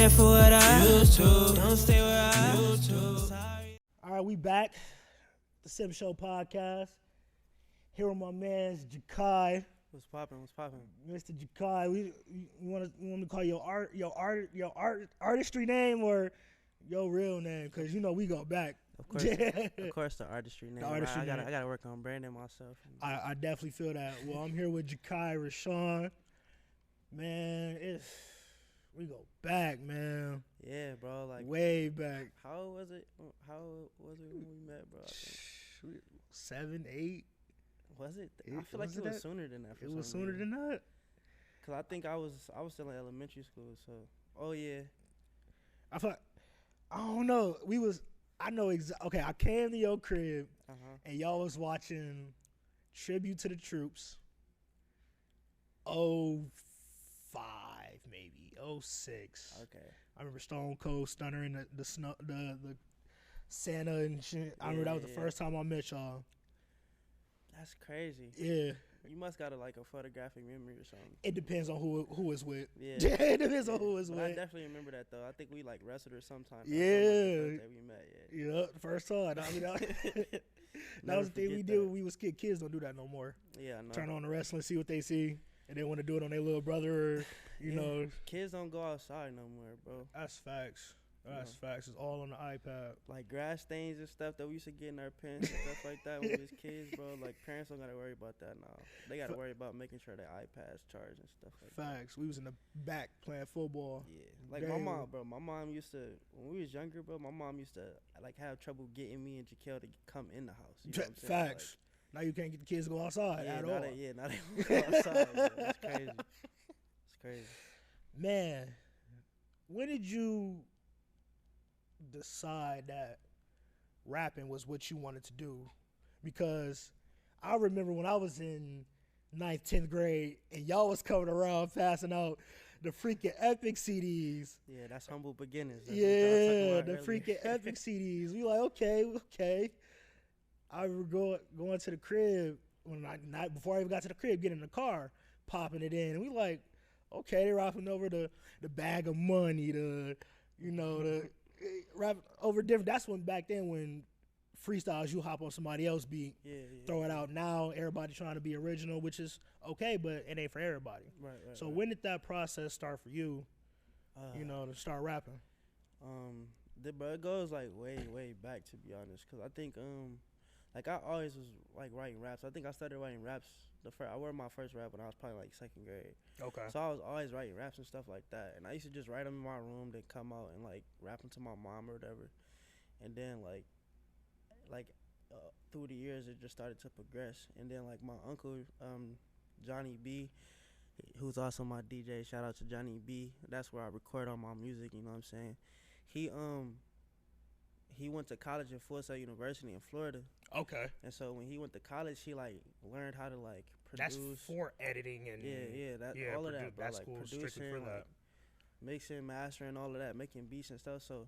there for what I used to. Don't stay where I used to. Sorry. All right, we back. The Simp Show Podcast. Here with my man Jachai. What's poppin'? Mr. Jachai. We want to call your artistry name or your real name, because you know we go back. Of course, the artistry name. I gotta work on branding myself. I definitely feel that. Well, I'm here with Jachai Rashaw. Man, we go back, man. Yeah, bro. Like way back. How was it when we met, bro? I think. 7, 8. Was it? I feel like it was sooner than that. It was sooner than that. Cause I think I was still in elementary school. So, oh yeah. I don't know. Okay, I came to your crib and y'all was watching Tribute to the Troops. 05 maybe 06. Okay. I remember Stone Cold Stunner and the Santa and shit. I remember that was the first time I met y'all. That's crazy. Yeah. You must got a photographic memory or something. It depends on who is with. Yeah. It depends on who is with. I definitely remember that though. I think we wrestled or sometime. Yeah. Like the first day we met. Yeah. Yeah, the first time. I mean, that was the thing we did when we was kids. Kids don't do that no more. Yeah, I know. Turn on the wrestling, see what they see, and they want to do it on their little brother or, you know. Kids don't go outside no more, bro. That's facts. Facts. It's all on the iPad. Like grass stains and stuff that we used to get in our pants and stuff like that when we was kids, bro. Like parents don't gotta worry about that now. They gotta worry about making sure their iPads charge and stuff like that. Facts. We was in the back playing football. Yeah. Like my mom, bro. My mom used to, when we was younger, bro, my mom used to have trouble getting me and Jaquel to come in the house. You know what I'm saying? Facts. Now you can't get the kids to go outside at all. Now they won't go outside, bro. It's crazy. It's crazy. Man, when did you decide that rapping was what you wanted to do? Because I remember when I was in 9th, 10th grade and y'all was coming around passing out the freaking Epic CDs. Yeah, that's humble beginnings. That's the freaking Epic CDs. We like, okay. I remember going to the crib before I even got to the crib, getting in the car, popping it in, and we like, okay, they're rapping over the Bag of Money, the rap over different. That's back then when freestyles, you hop on somebody else's beat, throw it out. Now everybody trying to be original, which is okay, but it ain't for everybody. Right. So when did that process start for you? To start rapping. It goes way back, to be honest, because I think I always was writing raps. I think I started writing raps. I wrote my first rap when I was probably 2nd grade. Okay. So I was always writing raps and stuff like that, and I used to just write them in my room, then come out and rap them to my mom or whatever, and then through the years it just started to progress, and then my uncle Johnny B, who's also my DJ. Shout out to Johnny B. That's where I record all my music. You know what I'm saying? He went to college at Full Sail University in Florida. Okay. And so when he went to college, he learned how to produce. That's for editing and all of that, bro. That's cool. Producing, for that. Mixing, mastering, all of that, making beats and stuff. So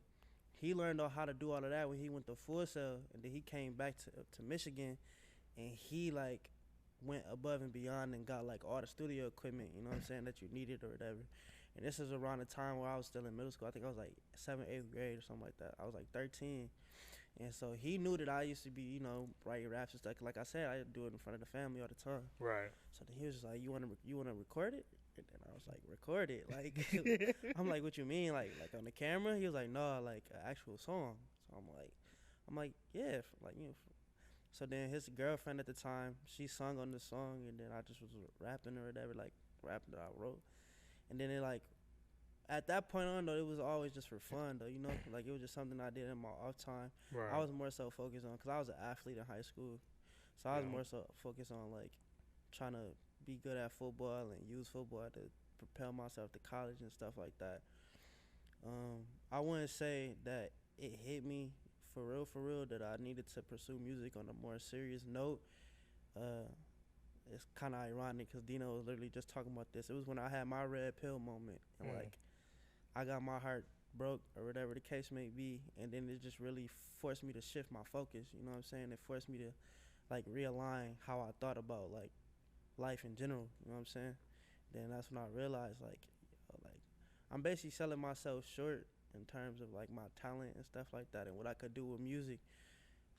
he learned how to do all of that when he went to Full Sail, and then he came back to Michigan, and he went above and beyond and got all the studio equipment, you know what I'm saying, that you needed or whatever. And this is around the time where I was still in middle school. I think I was 7th, 8th grade or something like that. I was 13. And so he knew that I used to be, writing raps and stuff. Like I said, I do it in front of the family all the time. Right. So then he was just like, you wanna record it? And then I was like, record it? I'm like, what you mean? Like on the camera? He was like, no, an actual song. So I'm like, yeah. So then his girlfriend at the time, she sung on the song, and then I just was rapping or whatever, rapping that I wrote. And then it at that point on though, it was always just for fun though, it was just something I did in my off time. Right. I was more so focused on, because I was an athlete in high school, so I was more so focused on trying to be good at football and use football to propel myself to college and stuff like that. I wouldn't say that it hit me for real that I needed to pursue music on a more serious note. It's kind of ironic because Dino was literally just talking about this. It was when I had my red pill moment, and I got my heart broke or whatever the case may be, and then it just really forced me to shift my focus. You know what I'm saying? It forced me to realign how I thought about life in general. You know what I'm saying? Then that's when I realized I'm basically selling myself short in terms of like my talent and stuff like that and what I could do with music.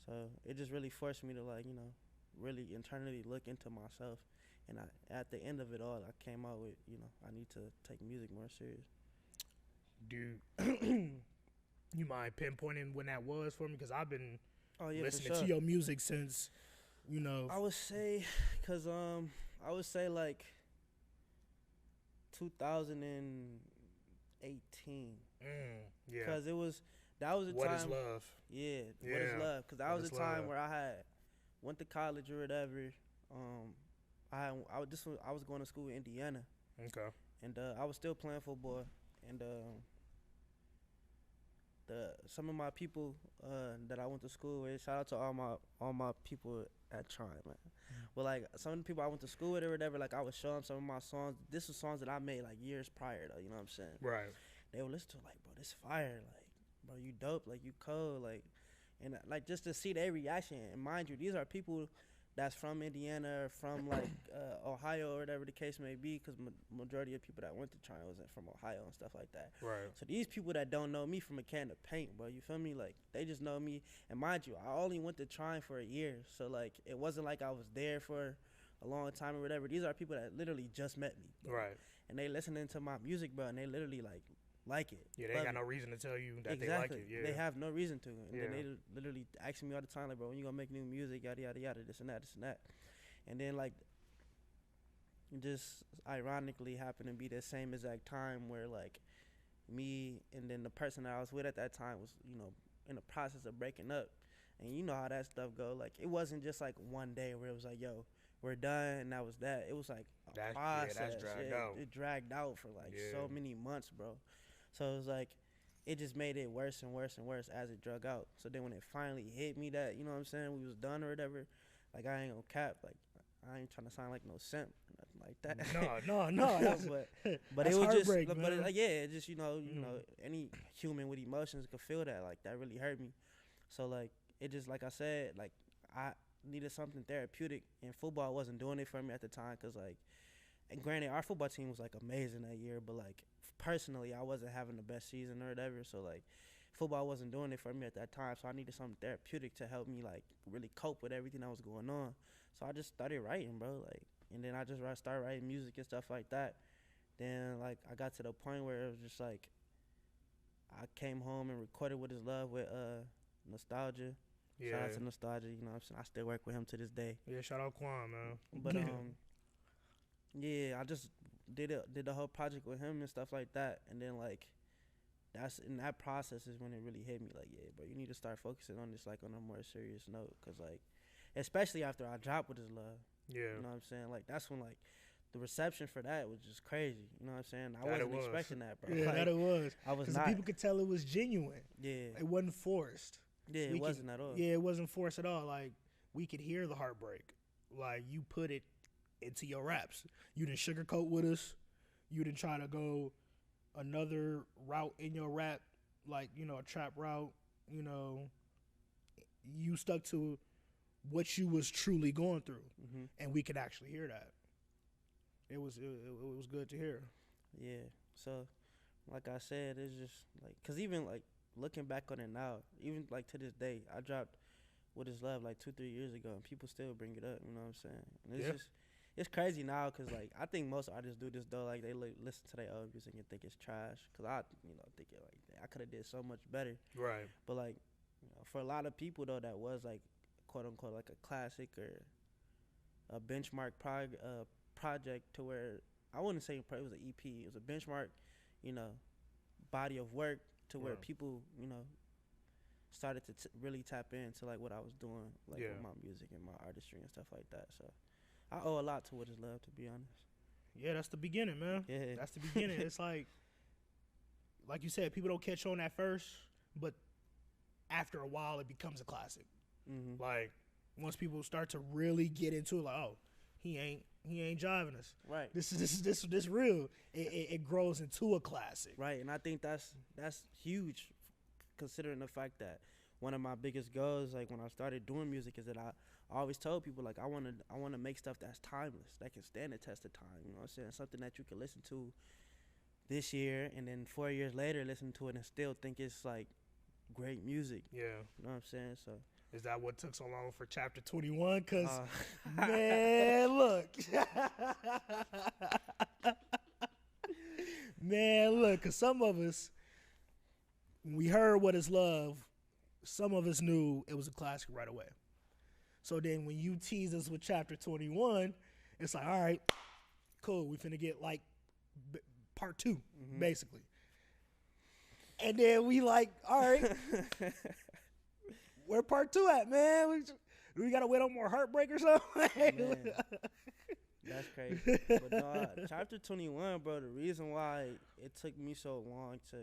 So it just really forced me to like, you know, really internally look into myself. And at the end of it all, I came out with, you know, I need to take music more serious. Do you mind pinpointing when that was for me? Because I've been listening for sure. to your music since, you know. I would say, like 2018. Yeah. Because that was the What time. Is Love? Yeah, What Is Love? Because that was the time Love? where I went to college or whatever. I was going to school in Indiana. Okay. And I was still playing football. And some of my people that I went to school with, shout out to all my people at Chime, man. But like some of the people I went to school with or whatever, like I would show them some of my songs. This was songs that I made like years prior though, you know what I'm saying? Right. They would listen to it like, bro, this fire, like, bro, you dope, like you cold, like, and like just to see their reaction. And mind you, these are people that's from Indiana or from like Ohio or whatever the case may be, because majority of people that went to China was from Ohio and stuff like that. Right. So these people that don't know me from a can of paint, bro, you feel me? Like they just know me. And mind you, I only went to China for a year, so like it wasn't like I was there for a long time or whatever. These are people that literally just met me, bro. Right. And they listening to my music, bro, and they literally like it. Yeah, they ain't got no reason to tell you that exactly. they like it. Yeah. They have no reason to. And yeah. then they literally asking me all the time, like, bro, when you gonna make new music, yada, yada, yada, this and that, this and that. And then, like, just ironically happened to be the same exact time where, like, me and then the person that I was with at that time was, you know, in the process of breaking up. And you know how that stuff go. Like, it wasn't just, like, one day where it was like, yo, we're done, and that was that. It was, like, a process. Yeah, that's dragged out. It dragged out for, like, so many months, bro. So it was, like, it just made it worse and worse and worse as it drug out. So then when it finally hit me that, you know what I'm saying, we was done or whatever, like, I ain't gonna cap. Like, I ain't trying to sound like no simp, nothing like that. No. but it was just, man. but it, like, yeah, it just, you know, any human with emotions could feel that. Like, that really hurt me. So, like, it just, like I said, like, I needed something therapeutic, and football wasn't doing it for me at the time, because, like, and granted, our football team was, like, amazing that year, but, like, personally, I wasn't having the best season or whatever, so, like, football wasn't doing it for me at that time, so I needed something therapeutic to help me, like, really cope with everything that was going on. So I just started writing, bro, like, and then I just started writing music and stuff like that. Then, like, I got to the point where it was just, like, I came home and recorded What Is Love with Nostalgia. Yeah. Shout out to Nostalgia, you know what I'm saying? I still work with him to this day. Yeah, shout out Quan, man. But, yeah, I just did the whole project with him and stuff like that. And then, like, that's in that process is when it really hit me, like, yeah, bro, you need to start focusing on this, like, on a more serious note, because, like, especially after I dropped What Is Love, yeah, you know what I'm saying, like, that's when, like, the reception for that was just crazy, you know what I'm saying? I wasn't expecting that, bro. Yeah, like, that it was. I was not, because people could tell it was genuine. Yeah, it wasn't forced. Yeah, it wasn't at all. Yeah, it wasn't forced at all. Like, we could hear the heartbreak. Like, you put it into your raps. You didn't sugarcoat with us. You didn't try to go another route in your rap, like, you know, a trap route. You know, you stuck to what you was truly going through, and we could actually hear that. It was good to hear. Yeah. So, like I said, it's just like, cause even like looking back on it now, even like to this day, I dropped What Is Love like 2-3 years ago, and people still bring it up. You know what I'm saying? And it's just, it's crazy now, cause like I think most artists do this though. Like they listen to their old music and think it's trash. Cause I, you know, think it like I could have did so much better. Right. But like, you know, for a lot of people though, that was like quote unquote like a classic or a benchmark project to where I wouldn't say it was an EP. It was a benchmark, you know, body of work to where people, you know, started to really tap into like what I was doing, like with my music and my artistry and stuff like that. So I owe a lot to What Is Love, to be honest. Yeah, that's the beginning, man. Yeah, that's the beginning. It's like you said, people don't catch on at first, but after a while, it becomes a classic. Mm-hmm. Like once people start to really get into it, like, oh, he ain't jiving us. Right. This real. It grows into a classic. Right, and I think that's huge, considering the fact that one of my biggest goals, like when I started doing music, is that I always told people like I want to make stuff that's timeless, that can stand the test of time. You know what I'm saying? Something that you can listen to this year, and then 4 years later listen to it and still think it's like great music. Yeah. You know what I'm saying? So Is that what took so long for Chapter 21? Because, uh, man, look. Man, look, because some of us, when we heard What Is Love, some of us knew it was a classic right away. So then when you tease us with Chapter 21, it's like, all right, cool, we finna get like part 2, basically. And then we like, all right, where part 2 at, man? We gotta wait on more Heartbreak or something? Man, that's crazy. But no, Chapter 21, bro, the reason why it took me so long to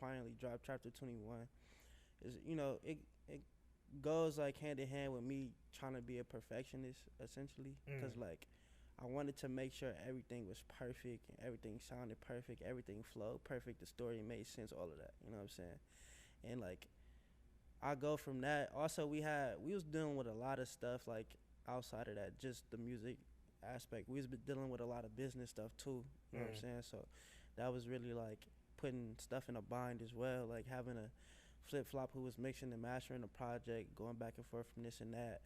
finally drop Chapter 21 is, you know, it goes like hand in hand with me trying to be a perfectionist, essentially. Because, like, I wanted to make sure everything was perfect and everything sounded perfect, everything flowed perfect, the story made sense, all of that. You know what I'm saying? And, like, I go from that. Also, we was dealing with a lot of stuff, like, outside of that, just the music aspect. We was dealing with a lot of business stuff, too. You know what I'm saying? So that was really, like, putting stuff in a bind as well, like having a flip-flop who was mixing and mastering the project, going back and forth from this and that.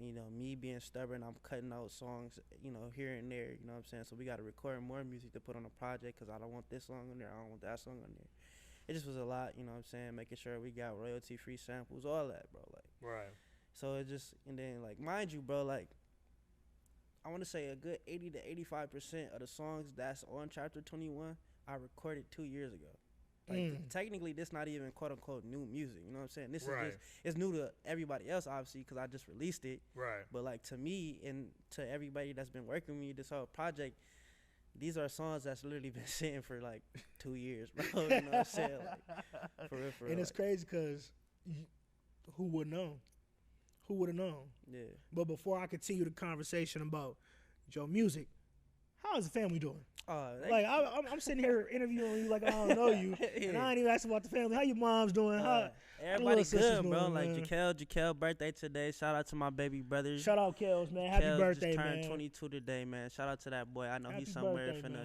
You know, me being stubborn, I'm cutting out songs, you know, here and there, you know what I'm saying? So we got to record more music to put on the project because I don't want this song on there, I don't want that song on there. It just was a lot, you know what I'm saying? Making sure we got royalty-free samples, all that, bro. Like, Right. So it just, and then, like, mind you, bro, like, I want to say a good 80 to 85% of the songs that's on Chapter 21, I recorded 2 years ago. Like, technically, this not even quote-unquote new music, you know what I'm saying? This is just, it's new to everybody else, obviously, because I just released it. Right. But, like, to me and to everybody that's been working with me this whole project, these are songs that's literally been sitting for, like, 2 years, bro. You know what I'm saying? Like, for real, for real. And it's crazy because who would know? Who would have known? Yeah. But before I continue the conversation about your music, how is the family doing? Like, I'm sitting here interviewing you like I don't know you, and I ain't even asking about the family. How your mom's doing? How everybody good, bro. doing, like man? Jaquel birthday today. Shout out to my baby brother. Shout out Kels, man. Happy birthday, just turned man. 22 today, man. Shout out to that boy. I know Happy he's somewhere birthday,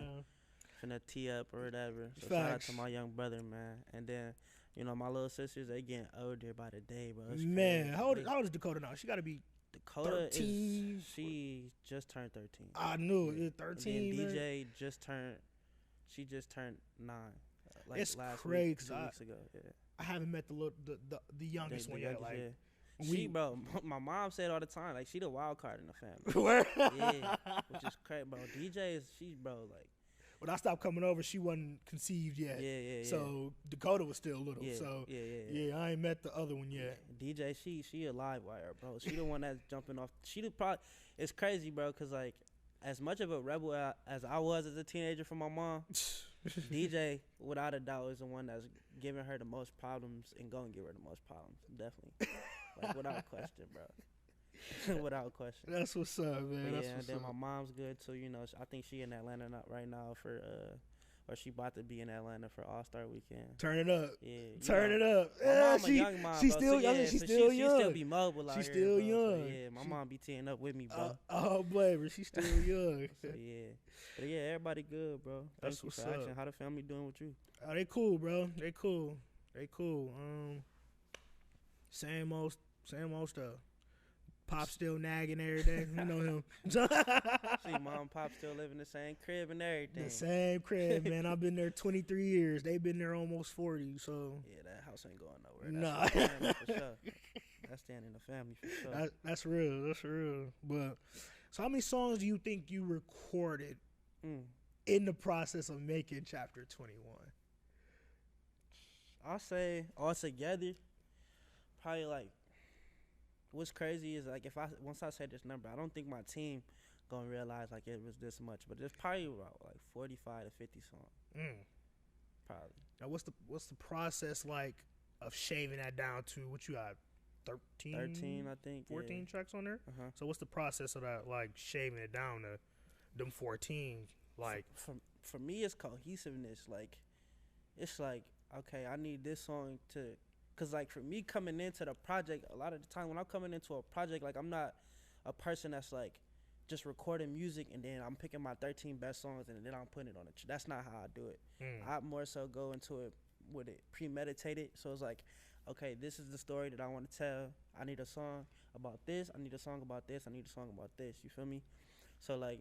finna tee up or whatever. So Facts. shout out to my young brother, man. And then, you know, my little sisters, they getting older by the day, bro. It's Man, crazy. how old is Dakota now? She got to be Dakota 13. She just turned 13. I knew it. And 13. then man. DJ she just turned 9. Like It's last crazy, week, 'cause 2 weeks ago. Yeah. I haven't met the youngest one yet. Like, she, bro, my mom said all the time, like, she the wild card in the family. Yeah, which is crazy, bro. DJ she's, bro, like. When I stopped coming over, she wasn't conceived yet. Yeah. So Dakota was still little. Yeah, so yeah. I ain't met the other one yet. DJ, she a live wire, bro. She the one that's jumping off. It's crazy, bro, because, like, as much of a rebel as I was as a teenager for my mom, DJ, without a doubt, is the one that's giving her the most problems and gonna give her the most problems. Definitely. Like, without question, bro. Without question. That's what's up, man. But That's yeah, what's and then up. my mom's good too. You know, I think she in Atlanta right now for or she about to be in Atlanta for All-Star Weekend. Turn it up. Yeah, Turn it up. My mom a young mom, she's bro, still, so, I mean, she's so still she young. still be mobile out She's here, still bro. young. So, yeah, my mom be teeing up with me, bro. Oh, blame she still young. So yeah, but yeah, everybody good, bro. That's Thank you what's for asking. up. How the family doing with you? Oh, they cool, bro. They cool. Same old stuff. Pop still nagging every day. You know him. See, mom and pop still live in the same crib and everything. The same crib, man. I've been there 23 years. They've been there almost 40. So Yeah, that house ain't going nowhere. Nah. That's the family for sure. That's staying in the family for sure. that's real. That's real. But so, how many songs do you think you recorded in the process of making Chapter 21? I'll say altogether, probably like. What's crazy is like once I say this number, I don't think my team gonna realize like it was this much, but there's probably about like 45 to 50 songs. Probably. Now, what's the process like of shaving that down to what you got? 13, I think. 14 tracks on there. Uh-huh. So what's the process of that, like shaving it down to them 14? Like for me, it's cohesiveness. Like it's like, okay, I need this song to. Cause like for me coming into the project, a lot of the time when I'm coming into a project, like I'm not a person that's like just recording music and then I'm picking my 13 best songs and then I'm putting it on it. That's not how I do it. I more so go into it with it premeditated. So it's like, okay, this is the story that I want to tell. I need a song about this. I need a song about this. I need a song about this. You feel me? So like,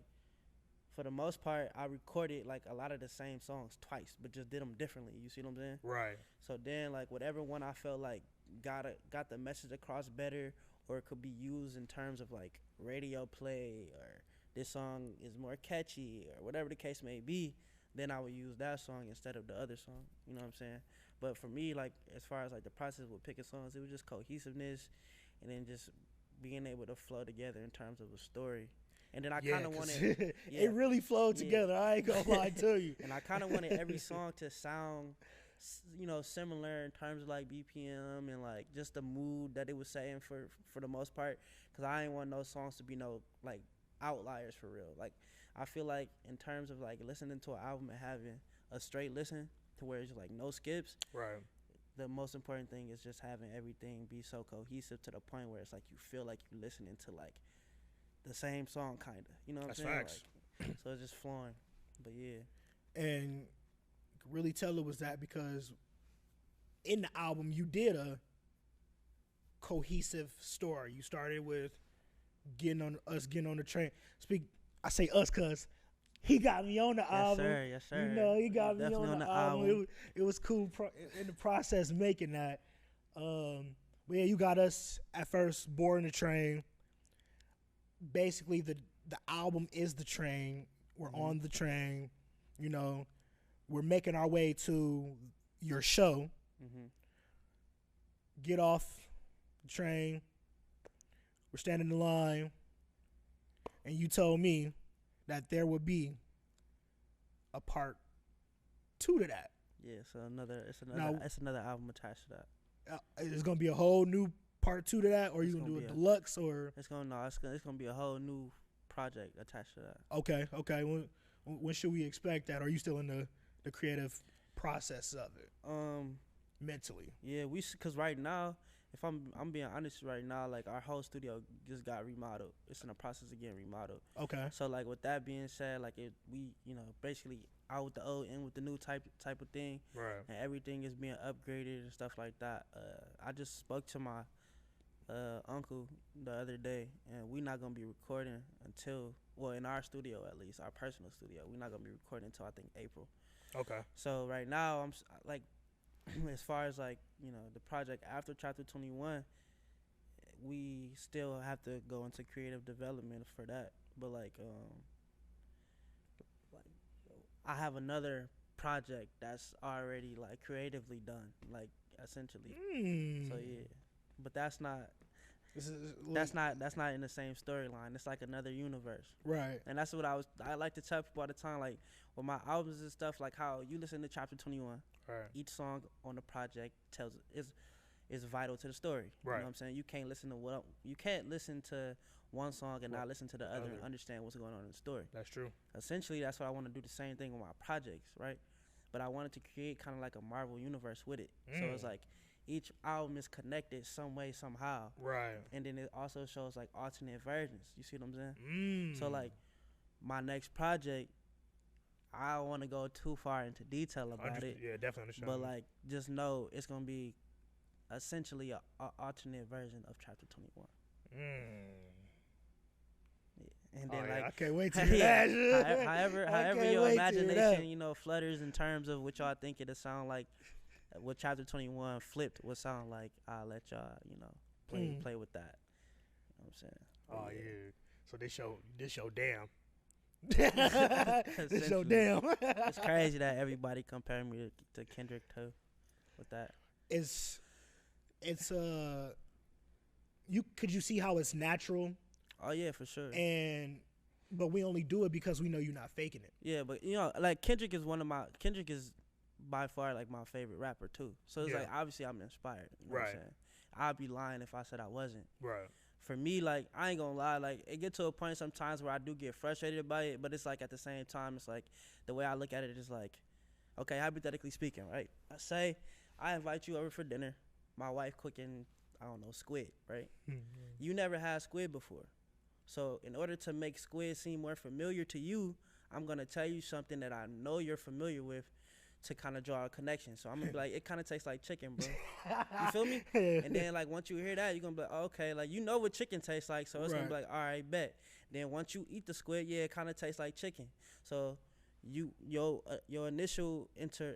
for the most part, I recorded like a lot of the same songs twice, but just did them differently. You see what I'm saying? Right. So then, like, whatever one I felt like got the message across better, or it could be used in terms of like radio play, or this song is more catchy, or whatever the case may be, then I would use that song instead of the other song. You know what I'm saying? But for me, like, as far as like the process with picking songs, it was just cohesiveness, and then just being able to flow together in terms of a story. And then I kind of wanted it really flowed together. I ain't gonna lie to you. And I kind of wanted every song to sound, you know, similar in terms of like BPM and like just the mood that it was saying for the most part. Cause I ain't want no songs to be no like outliers for real. Like I feel like in terms of like listening to an album and having a straight listen to where it's like no skips. Right. The most important thing is just having everything be so cohesive to the point where it's like you feel like you're listening to like the same song, kind of. You know what I'm saying? Facts. Like, so it's just flowing. But yeah. And you could really tell it was that because in the album you did a cohesive story. You started with getting on the train. I say us because he got me on the album. Yes, sir. You know, he got me Definitely on the album. It was cool in the process making that. But yeah, you got us at first boarding the train. Basically, the album is the train. We're on the train. You know, we're making our way to your show. Get off the train. We're standing in line. And you told me that there would be a part 2 to that. Yeah, so it's another album attached to that. It's gonna be a whole new part 2 to that, or you gonna do a deluxe, or it's gonna be a whole new project attached to that. Okay. When should we expect that? Or are you still in the creative process of it? Mentally. Yeah, cause right now, if I'm being honest right now, like our whole studio just got remodeled. It's in the process of getting remodeled. Okay. So like with that being said, like we basically out with the old in with the new type of thing. Right. And everything is being upgraded and stuff like that. I just spoke to my uncle the other day, and we're not gonna be recording until, well, in our studio at least, our personal studio, we're not gonna be recording until I think April. Okay. So right now I'm like, as far as like the project after Chapter 21, we still have to go into creative development for that. But like I have another project that's already like creatively done, like essentially. So yeah, but that's not in the same storyline. It's like another universe. Right. And that's what I like to tell people all the time, like with my albums and stuff, like how you listen to Chapter 21. Right. Each song on the project is vital to the story. Right. You know what I'm saying? You can't listen to one song and not listen to the other and understand what's going on in the story. That's true. Essentially, that's what I want to do, the same thing with my projects, right? But I wanted to create kind of like a Marvel universe with it. So it's like each album is connected some way, somehow. Right. And then it also shows like alternate versions. You see what I'm saying? So like my next project, I don't want to go too far into detail about it. Yeah, definitely understand. But like, just know it's gonna be essentially a alternate version of Chapter 21. Yeah. And then I can't wait to hear that. However your imagination, flutters in terms of what y'all think it'll sound like, what Chapter 21 flipped would sound like. I'll let y'all, play with that. You know what I'm saying? Oh yeah. So this show damn. This show damn. It's crazy that everybody comparing me to Kendrick too with that. It's could you see how it's natural? Oh yeah, for sure. But we only do it because we know you're not faking it. Yeah, but like Kendrick is by far like my favorite rapper too. So it's like obviously I'm inspired. You know what I'm saying? I'd be lying if I said I wasn't. Right. For me, like, I ain't gonna lie, like, it get to a point sometimes where I do get frustrated by it, but it's like at the same time, it's like the way I look at it is like, okay, hypothetically speaking, right? I say I invite you over for dinner, my wife cooking, I don't know, squid, right? You never had squid before. So in order to make Squid seem more familiar to you, I'm gonna tell you something that I know you're familiar with to kind of draw a connection. So I'm gonna be like, it kind of tastes like chicken, bro. You feel me? And then like once you hear that, you're gonna be like, oh, okay, like you know what chicken tastes like, so it's gonna be like, all right, bet. Then once you eat the squid, yeah, it kind of tastes like chicken. So your initial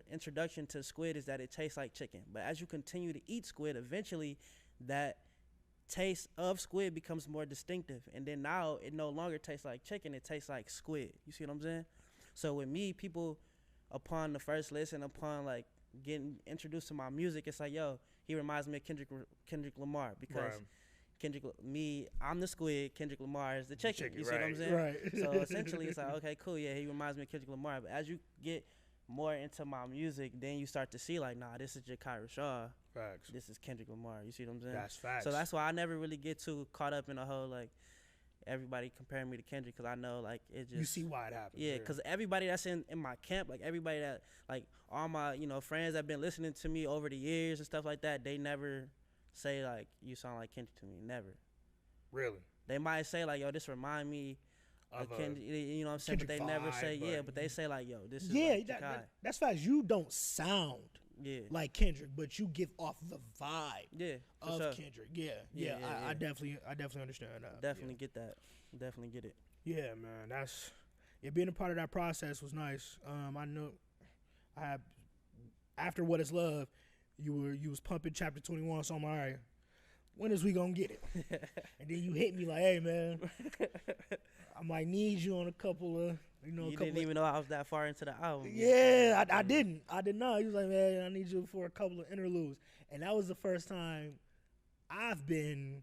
introduction to squid is that it tastes like chicken. But as you continue to eat squid, eventually that taste of squid becomes more distinctive, and then now it no longer tastes like chicken, it tastes like squid. You see what I'm saying? So with me, people upon the first listen, upon like getting introduced to my music, it's like, yo, he reminds me of Kendrick Lamar, because I'm the squid, Kendrick Lamar is the chicken. You see what I'm saying? Right. So essentially it's like, okay, cool, yeah, he reminds me of Kendrick Lamar. But as you get more into my music, then you start to see like, nah, this is Jachai Rashaw. Facts. This is Kendrick Lamar. You see what I'm saying? That's facts. So that's why I never really get too caught up in a whole like everybody comparing me to Kendrick, because I know like it just, you see why it happens. yeah, because everybody that's in my camp, like everybody that like all my friends that been listening to me over the years and stuff like that, they never say like you sound like Kendrick to me. Never. Really? They might say like, yo, this remind me of Kendrick, you know what I'm saying? But they never say, yeah, but they say like, yo, this is like that's facts. You don't sound like Kendrick, but you give off the vibe of sure. Kendrick. I definitely understand that. Definitely get that. Definitely get it. Yeah, man. Being a part of that process was nice. I know I had, after What Is Love, you was pumping Chapter 21, so I'm like, all right, when is we gonna get it? And then you hit me like, hey man, I might need you on a couple of, you didn't even know I was that far into the album. Yeah, I didn't. I did not. He was like, man, I need you for a couple of interludes. And that was the first time I've been,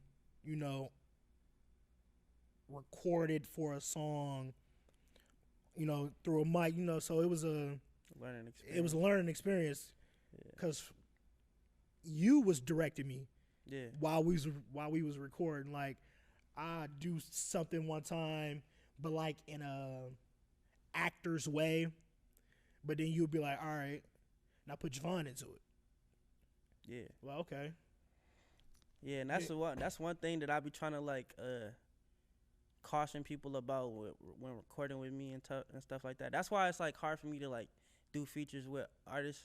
recorded for a song, through a mic, so it was a learning experience. Because you was directing me while we was recording. Like, I do something one time, but like in a actor's way, but then you'd be like, all right, now put Javon into it. Yeah. Well, okay. Yeah, and that's one thing that I be trying to like caution people about when recording with me and stuff like that. That's why it's like hard for me to like do features with artists.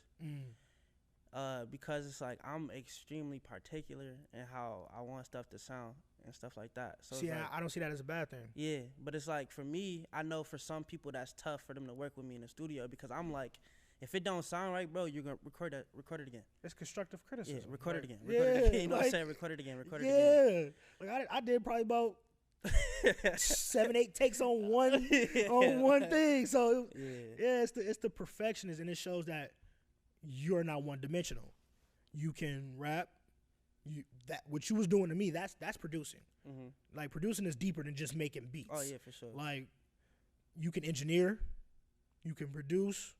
Because it's like I'm extremely particular in how I want stuff to sound and stuff like that. So see, I don't see that as a bad thing. Yeah, but it's like for me, I know for some people that's tough for them to work with me in the studio, because I'm like, if it don't sound right, bro, you're gonna record it again. It's constructive criticism. Yeah, record it again. Record it again. You know what I'm saying? Record it again. Record it again. Yeah, like I did probably about 7-8 takes on one thing. So it's the perfectionist, and it shows that you're not one dimensional. You can rap. That what you was doing to me, that's producing. Like, producing is deeper than just making beats. Oh yeah, for sure. Like, you can engineer, you can produce.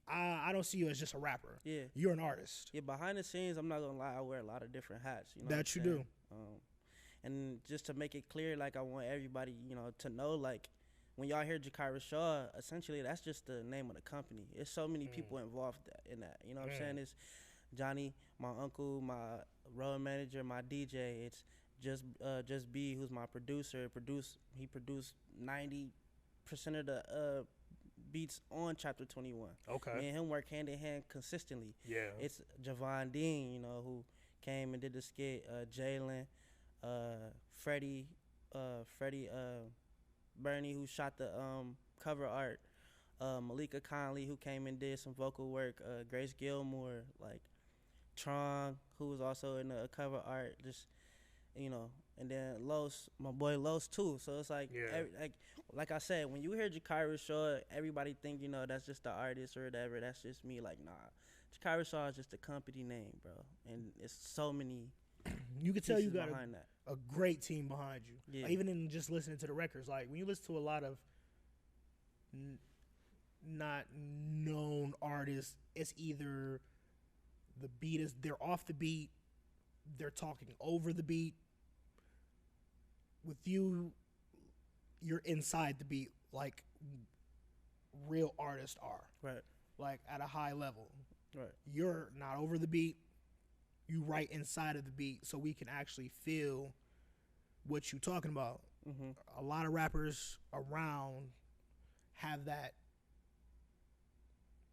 I don't see you as just a rapper. Yeah, you're an artist. Yeah, behind the scenes, I'm not gonna lie, I wear a lot of different hats. You know that you do. And just to make it clear, like, I want everybody, to know, like, when y'all hear Jachai Rashaw, essentially that's just the name of the company. There's so many people involved in that. You know what I'm saying? It's Johnny, my uncle, my road manager, my DJ. It's just B, who's my producer. He produced 90% of the beats on Chapter 21. Okay. Me and him work hand in hand consistently. Yeah. It's Javon Dean, who came and did the skit. Jalen, Freddie Bernie, who shot the cover art. Malika Conley, who came and did some vocal work. Grace Gilmore, like Trong, who was also in the cover art. Just and then Los, my boy Los too. So it's like, like I said, when you hear Jachai Rashaw, everybody think that's just the artist or whatever. That's just me. Like, nah, Jachai Rashaw is just a company name, bro. And it's so many. You can tell you got a great team behind you. Yeah. Like, even in just listening to the records, like when you listen to a lot of not known artists, it's either the beat is they're off the beat, they're talking over the beat. With you, you're inside the beat like real artists are. Right. Like at a high level. Right. You're not over the beat. You right inside of the beat, so we can actually feel what you talking about. Mm-hmm. A lot of rappers around have that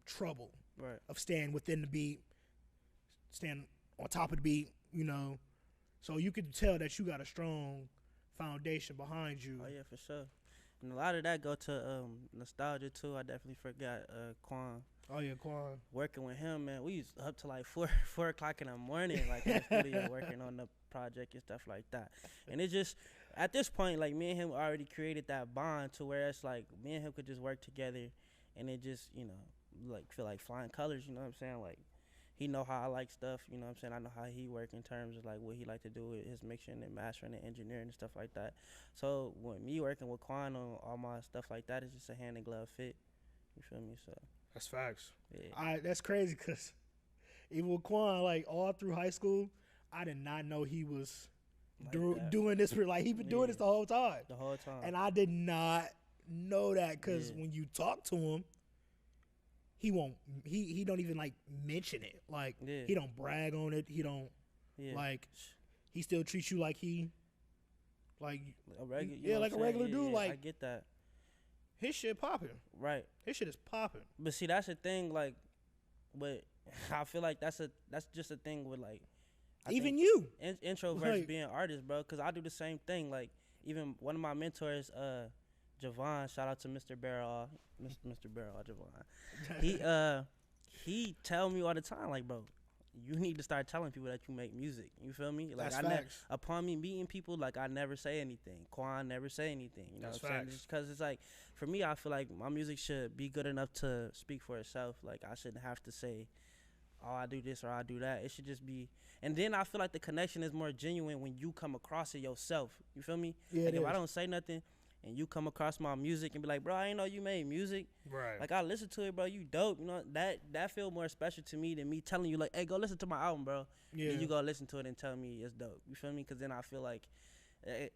trouble Right. of staying within the beat, staying on top of the beat, you know. So you could tell that you got a strong foundation behind you. Oh yeah, for sure. And a lot of that go to nostalgia too. I definitely forgot Quan. Oh yeah, Quan. Working with him, man, we was up to like 4 o'clock in the morning, like in the studio, working on the project and stuff like that. And it just, at this point, like me and him already created that bond to where it's like me and him could just work together, and it just, you know, like feel like flying colors. You know what I'm saying? Like he know how I like stuff. You know what I'm saying? I know how he work in terms of like what he like to do with his mixing and mastering and engineering and stuff like that. So when me working with Quan on all my stuff like that, it's just a hand in glove fit. You feel me? So. That's facts. Yeah. That's crazy because even with Quan, like all through high school, I did not know he was Like doing this for like he been doing this the whole time. The whole time. And I did not know that because when you talk to him, he won't. He don't even like mention it. Like he don't brag on it. He don't like. He still treats you like he like a regular. Like a regular dude. Like I get that. His shit popping. Right. His shit is popping. But see, that's the thing. Like, but I feel like that's just a thing with like. Even you. Introverts like, being artists, bro. Because I do the same thing. Like, even one of my mentors, Javon, shout out to Mr. Barrel, Mr. Barrel, Javon. He tell me all the time, like, bro, you need to start telling people that you make music. You feel me? Like, that's upon me meeting people, like, I never say anything. Quan never say anything. You know that's what I'm saying? Just because it's like, for me, I feel like my music should be good enough to speak for itself. Like, I shouldn't have to say, oh, I do this or I do that. It should just be. And then I feel like the connection is more genuine when you come across it yourself. You feel me? Yeah, like if I don't say nothing and you come across my music and be like, bro, I ain't know you made music. Right. Like, I listen to it, bro. You dope. You know, that feel more special to me than me telling you, like, hey, go listen to my album, bro. Yeah. Then you go listen to it and tell me it's dope. You feel me? Because then I feel like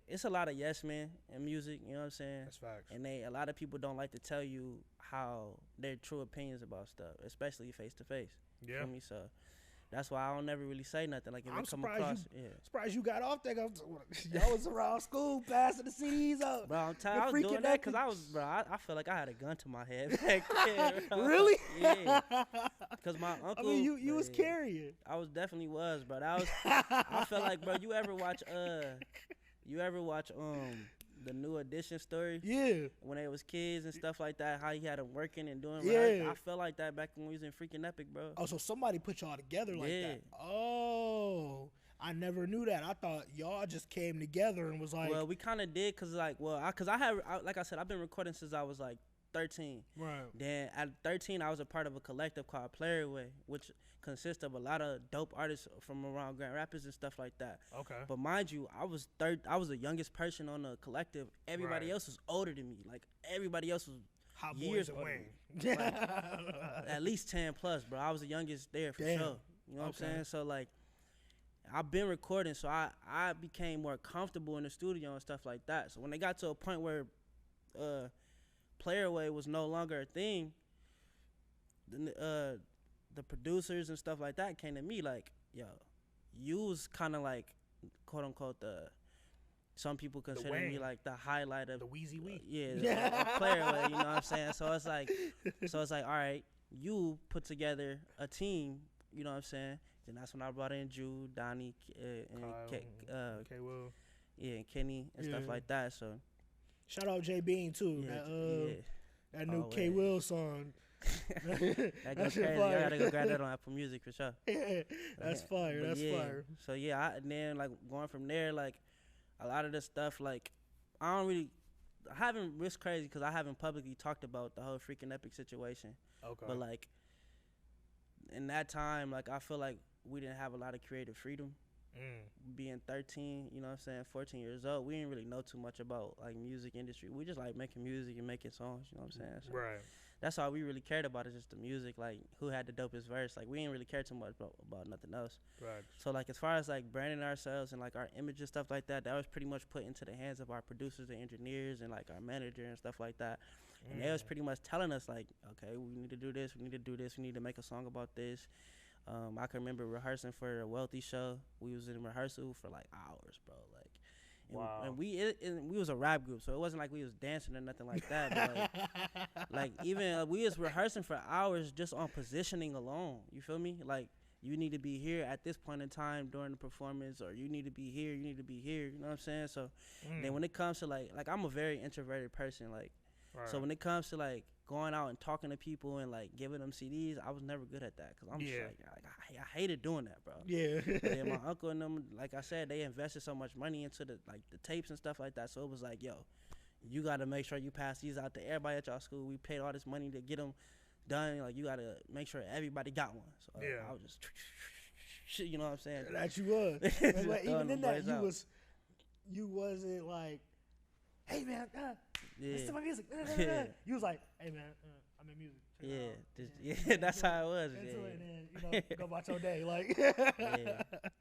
it's a lot of yes men in music. You know what I'm saying? That's facts. And a lot of people don't like to tell you how their true opinions about stuff, especially face to face. Yeah. You feel me? So that's why I don't never really say nothing. Like if I'm it come across, surprised you got off that. Y'all was around school passing the CDs up. Bro, I'm tired. I was doing that because I feel like I had a gun to my head back then. Really? Yeah. Because my uncle. I mean, you was carrying. I was definitely was, bro. I felt like, bro, you ever watch the New Edition story? Yeah. When they was kids and stuff like that, how he had them working and doing. Yeah. I felt like that back when we was in freaking Epic, bro. Oh, so somebody put y'all together like that. Oh, I never knew that. I thought y'all just came together and was like. Well, we kind of did because like I said, I've been recording since I was like 13. Right. Then at 13, I was a part of a collective called Playerway, which consists of a lot of dope artists from around Grand Rapids and stuff like that. Okay. But mind you, I was the youngest person on the collective. Everybody else was older than me. Like everybody else was Hot years boys older. Wayne. Like, at least 10 plus, bro. I was the youngest there for sure. You know what I'm saying? So like, I've been recording, so I became more comfortable in the studio and stuff like that. So when they got to a point where Playerway was no longer a thing, the producers and stuff like that came to me like, yo, you was kind of like, quote unquote, some people consider me like the highlight of the Wheezy Wee. Of Playerway, you know what I'm saying? So it's like, all right, you put together a team, you know what I'm saying? Then that's when I brought in Drew, Donnie, and K-Will. Yeah, and Kenny and stuff like that. So shout out JDean too. That new K-Will song. That goes crazy. I gotta go grab that on Apple Music for sure. Yeah, that's fire. That's fire. So yeah, and then like going from there, like a lot of the stuff, like I haven't risked crazy because I haven't publicly talked about the whole freaking Epic situation. Okay. But like in that time, like I feel like we didn't have a lot of creative freedom. Being 13, you know what I'm saying, 14 years old, we didn't really know too much about like music industry. We just like making music and making songs, you know what I'm saying? So right. That's all we really cared about is just the music, like who had the dopest verse. Like we didn't really care too much about nothing else. Right. So like as far as like branding ourselves and like our image and stuff like that, that was pretty much put into the hands of our producers and engineers and like our manager and stuff like that. And they was pretty much telling us like, okay, we need to do this, we need to do this, we need to make a song about this. I can remember rehearsing for a Wealthy show. We was in rehearsal for like hours, bro. Like, And we was a rap group, so it wasn't like we was dancing or nothing like that. But like even we was rehearsing for hours just on positioning alone. You feel me? Like you need to be here at this point in time during the performance, or you need to be here. You need to be here. You know what I'm saying? So then when it comes to like I'm a very introverted person. Like so when it comes to like going out and talking to people and like giving them CDs, I was never good at that because I'm just like I hated doing that, bro. Yeah. And my uncle and them, like I said, they invested so much money into the tapes and stuff like that. So it was like, yo, you got to make sure you pass these out to everybody at y'all school. We paid all this money to get them done. Like you got to make sure everybody got one. So I was just, you know what I'm saying? That you was. But even in that, you wasn't like, hey man, listen to my music. You was like, hey man, I'm in music. That's how it was. And then, go about your day. Like,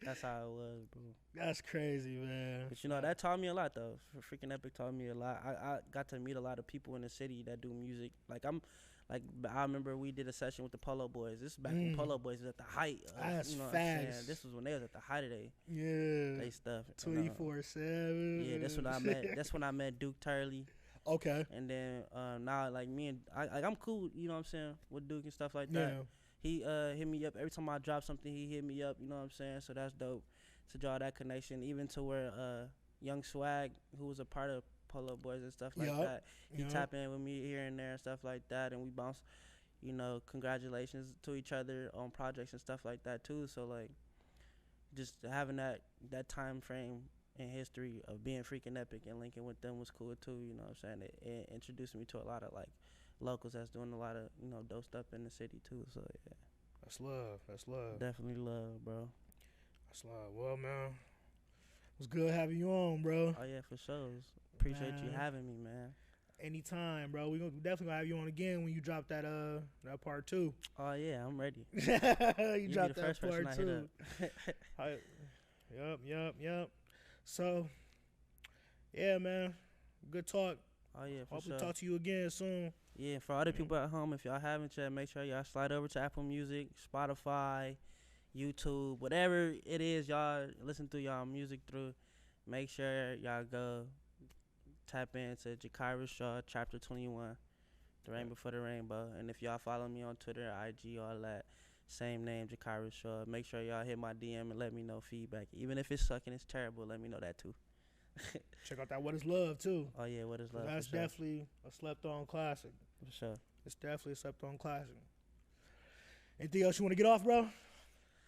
that's how it was, bro. That's crazy, man. But that taught me a lot, though. Freaking Epic taught me a lot. I got to meet a lot of people in the city that do music. I remember we did a session with the Polo Boys. This is back when Polo Boys was at the height. That's you know facts. what I'm saying? This was when they was at the height of they stuff. 24/7. Yeah, that's when I met. That's when I met Duke Turley. Okay. And then now like me and I'm cool. You know what I'm saying, with Duke and stuff like that. Yeah. He hit me up every time I drop something. He hit me up. You know what I'm saying? So that's dope to draw that connection. Even to where Young Swag, who was a part of Polo Boys and stuff like that, he tap in with me here and there and stuff like that, and we bounce, congratulations to each other on projects and stuff like that too. So like, just having that time frame in history of being freaking epic and linking with them was cool too. You know what I'm saying? It introduced me to a lot of like locals that's doing a lot of dope stuff in the city too. So yeah, that's love. That's love. Definitely love, bro. That's love. Well, man, it was good having you on, bro. Oh yeah, for sure. Appreciate you having me, man. Anytime, bro. We definitely gonna have you on again when you drop that part 2. Oh yeah, I'm ready. you drop that part 2. Yup. So, yeah, man. Good talk. Oh yeah, for Hope sure. to talk to you again soon. Yeah, for other people at home, if y'all haven't yet, make sure y'all slide over to Apple Music, Spotify, YouTube, whatever it is y'all listen to y'all music through. Make sure y'all go tap into Jachai Rashaw, Chapter 21, The Rain Before the Rainbow. And if y'all follow me on Twitter, IG, all that, same name, Jachai Rashaw. Make sure y'all hit my DM and let me know feedback. Even if it's sucking, it's terrible, let me know that too. Check out that What Is Love too. Oh yeah, What Is Love? That's definitely a slept-on classic. For sure. It's definitely a slept-on classic. Anything else you want to get off, bro?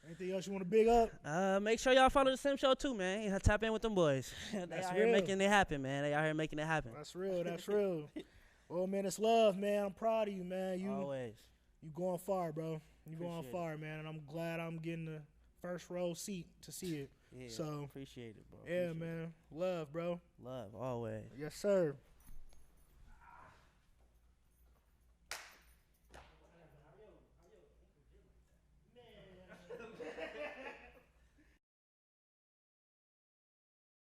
Anything else you want to big up? Make sure y'all follow the Simp Show too, man. Tap in with them boys. They out here making it happen, man. They out here making it happen. That's real. That's real. Well, man, it's love, man. I'm proud of you, man. Always. You going far, bro. You going far, man. And I'm glad I'm getting the first row seat to see it. Yeah. So appreciate it, bro. Yeah, man. Love, bro. Love, always. Yes, sir.